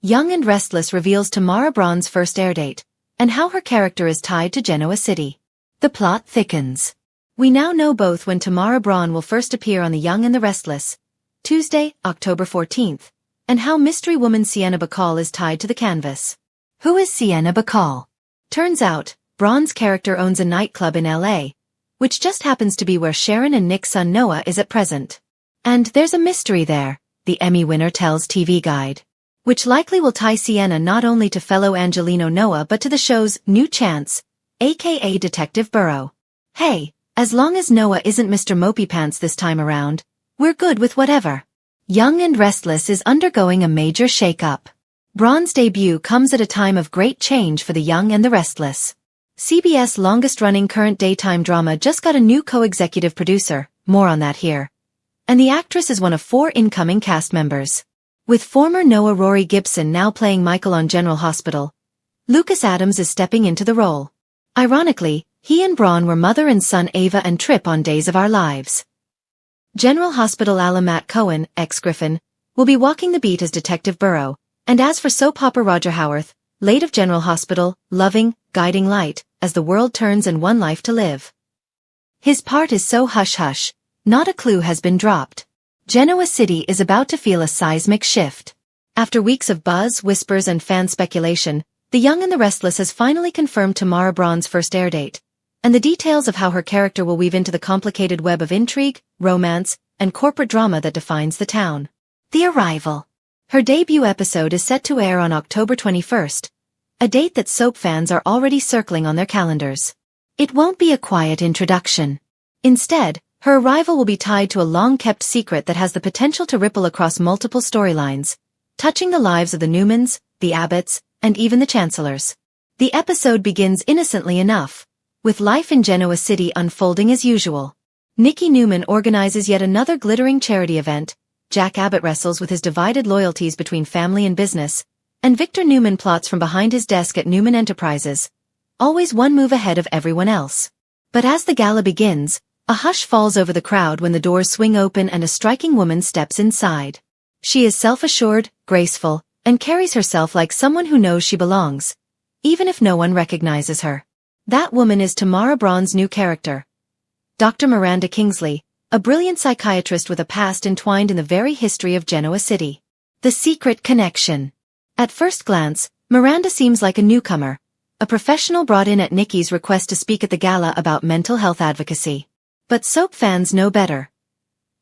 Young and Restless reveals Tamara Braun's first airdate, and how her character is tied to Genoa City. The plot thickens. We now know both when Tamara Braun will first appear on The Young and the Restless, Tuesday, October 14th, and how mystery woman Sienna Bacall is tied to the canvas. Who is Sienna Bacall? Turns out, Braun's character owns a nightclub in LA, which just happens to be where Sharon and Nick's son Noah is at present. And there's a mystery there, the Emmy winner tells TV Guide, which likely will tie Sienna not only to fellow Angelino Noah but to the show's New Chance, aka Detective Burrow. Hey, as long as Noah isn't Mr. Mopey Pants this time around, we're good with whatever. Young and Restless is undergoing a major shake-up. Braun's debut comes at a time of great change for The Young and the Restless. CBS' longest-running current daytime drama just got a new co-executive producer, more on that here. And the actress is one of 4 incoming cast members. With former Noah Rory Gibson now playing Michael on General Hospital, Lucas Adams is stepping into the role. Ironically, he and Braun were mother and son Ava and Trip on Days of Our Lives. General Hospital ala Matt Cohen, ex-Griffin, will be walking the beat as Detective Burrow, and as for soap opera Roger Howarth, late of General Hospital, loving, guiding light, as the world turns and one life to live. His part is so hush-hush, not a clue has been dropped. Genoa City is about to feel a seismic shift. After weeks of buzz, whispers and fan speculation, The Young and the Restless has finally confirmed Tamara Braun's first airdate, and the details of how her character will weave into the complicated web of intrigue, romance, and corporate drama that defines the town. The Arrival. Her debut episode is set to air on October 21st, a date that soap fans are already circling on their calendars. It won't be a quiet introduction. Instead, her arrival will be tied to a long-kept secret that has the potential to ripple across multiple storylines, touching the lives of the Newmans, the Abbotts, and even the Chancellors. The episode begins innocently enough, with life in Genoa City unfolding as usual. Nicky Newman organizes yet another glittering charity event, Jack Abbott wrestles with his divided loyalties between family and business, and Victor Newman plots from behind his desk at Newman Enterprises, always one move ahead of everyone else. But as the gala begins, a hush falls over the crowd when the doors swing open and a striking woman steps inside. She is self-assured, graceful, and carries herself like someone who knows she belongs, even if no one recognizes her. That woman is Tamara Braun's new character, Dr. Miranda Kingsley, a brilliant psychiatrist with a past entwined in the very history of Genoa City. The secret connection. At first glance, Miranda seems like a newcomer, a professional brought in at Nicky's request to speak at the gala about mental health advocacy. But soap fans know better.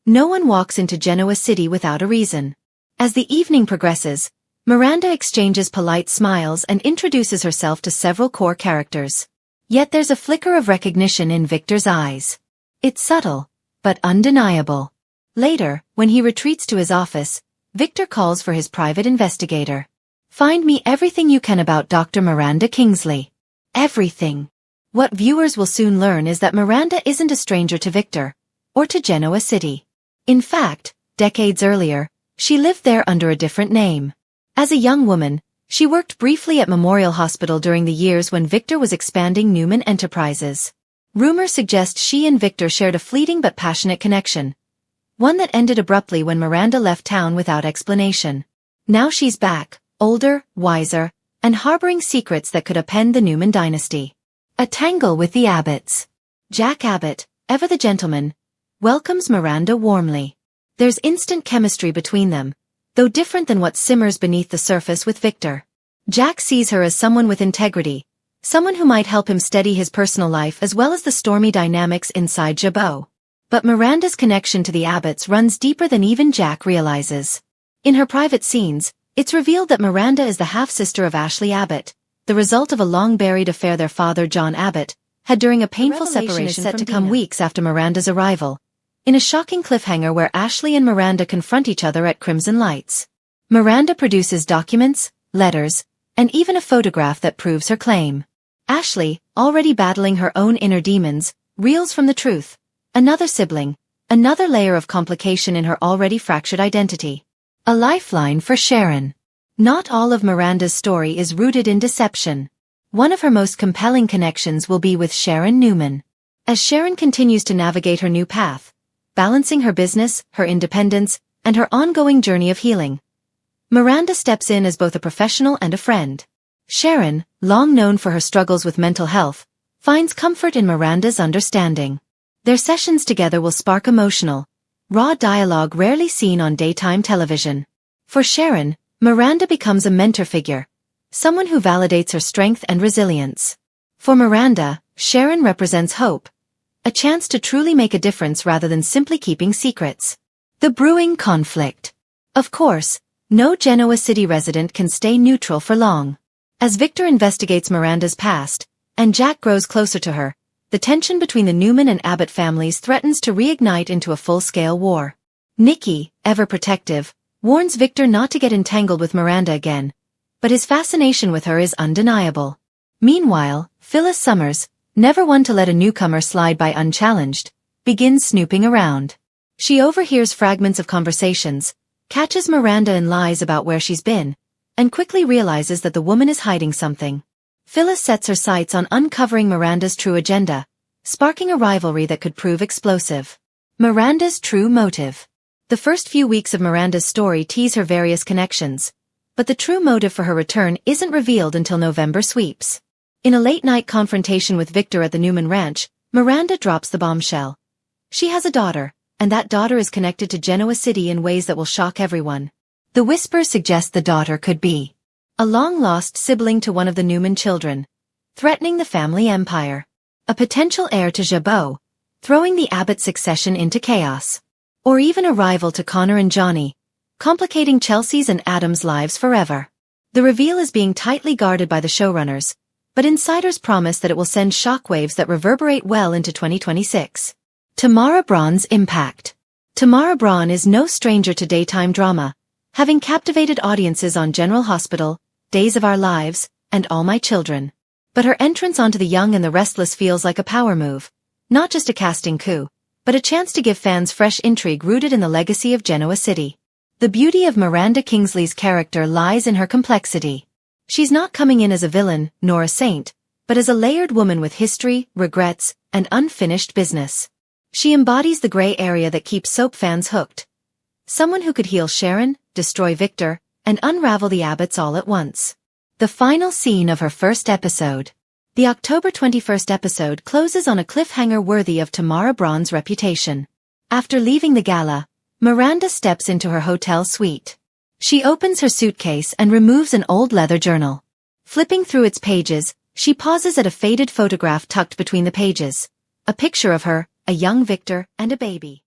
No one walks into Genoa City without a reason. As the evening progresses, Miranda exchanges polite smiles and introduces herself to several core characters. Yet there's a flicker of recognition in Victor's eyes. It's subtle, but undeniable. Later, when he retreats to his office, Victor calls for his private investigator. Find me everything you can about Dr. Miranda Kingsley. Everything. What viewers will soon learn is that Miranda isn't a stranger to Victor, or to Genoa City. In fact, decades earlier, she lived there under a different name. As a young woman, she worked briefly at Memorial Hospital during the years when Victor was expanding Newman Enterprises. Rumors suggest she and Victor shared a fleeting but passionate connection, one that ended abruptly when Miranda left town without explanation. Now she's back, older, wiser, and harboring secrets that could upend the Newman dynasty. A tangle with the Abbotts. Jack Abbott, ever the gentleman, welcomes Miranda warmly. There's instant chemistry between them, though different than what simmers beneath the surface with Victor. Jack sees her as someone with integrity, someone who might help him steady his personal life as well as the stormy dynamics inside Jabot. But Miranda's connection to the Abbotts runs deeper than even Jack realizes. In her private scenes, it's revealed that Miranda is the half-sister of Ashley Abbott, the result of a long-buried affair their father, John Abbott, had during a painful separation set to come weeks after Miranda's arrival, in a shocking cliffhanger where Ashley and Miranda confront each other at Crimson Lights. Miranda produces documents, letters, and even a photograph that proves her claim. Ashley, already battling her own inner demons, reels from the truth. Another sibling, another layer of complication in her already fractured identity. A lifeline for Sharon. Not all of Miranda's story is rooted in deception. One of her most compelling connections will be with Sharon Newman. As Sharon continues to navigate her new path, balancing her business, her independence, and her ongoing journey of healing, Miranda steps in as both a professional and a friend. Sharon, long known for her struggles with mental health, finds comfort in Miranda's understanding. Their sessions together will spark emotional, raw dialogue rarely seen on daytime television. For Sharon, Miranda becomes a mentor figure, someone who validates her strength and resilience. For Miranda, Sharon represents hope, a chance to truly make a difference rather than simply keeping secrets. The brewing conflict. Of course, no Genoa City resident can stay neutral for long. As Victor investigates Miranda's past, and Jack grows closer to her, the tension between the Newman and Abbott families threatens to reignite into a full-scale war. Nicky, ever protective, warns Victor not to get entangled with Miranda again, but his fascination with her is undeniable. Meanwhile, Phyllis Summers, never one to let a newcomer slide by unchallenged, begins snooping around. She overhears fragments of conversations, catches Miranda in lies about where she's been, and quickly realizes that the woman is hiding something. Phyllis sets her sights on uncovering Miranda's true agenda, sparking a rivalry that could prove explosive. Miranda's true motive. The first few weeks of Miranda's story tease her various connections, but the true motive for her return isn't revealed until November sweeps. In a late-night confrontation with Victor at the Newman Ranch, Miranda drops the bombshell. She has a daughter, and that daughter is connected to Genoa City in ways that will shock everyone. The whispers suggest the daughter could be a long-lost sibling to one of the Newman children, threatening the family empire. A potential heir to Jabot, throwing the Abbott succession into chaos. Or even a rival to Connor and Johnny, complicating Chelsea's and Adam's lives forever. The reveal is being tightly guarded by the showrunners, but insiders promise that it will send shockwaves that reverberate well into 2026. Tamara Braun's impact. Tamara Braun is no stranger to daytime drama, having captivated audiences on General Hospital, Days of Our Lives, and All My Children. But her entrance onto The Young and the Restless feels like a power move, not just a casting coup, but a chance to give fans fresh intrigue rooted in the legacy of Genoa City. The beauty of Miranda Kingsley's character lies in her complexity. She's not coming in as a villain, nor a saint, but as a layered woman with history, regrets, and unfinished business. She embodies the gray area that keeps soap fans hooked. Someone who could heal Sharon, destroy Victor, and unravel the Abbotts all at once. The final scene of her first episode. The October 21st episode closes on a cliffhanger worthy of Tamara Braun's reputation. After leaving the gala, Miranda steps into her hotel suite. She opens her suitcase and removes an old leather journal. Flipping through its pages, she pauses at a faded photograph tucked between the pages. A picture of her, a young Victor, and a baby.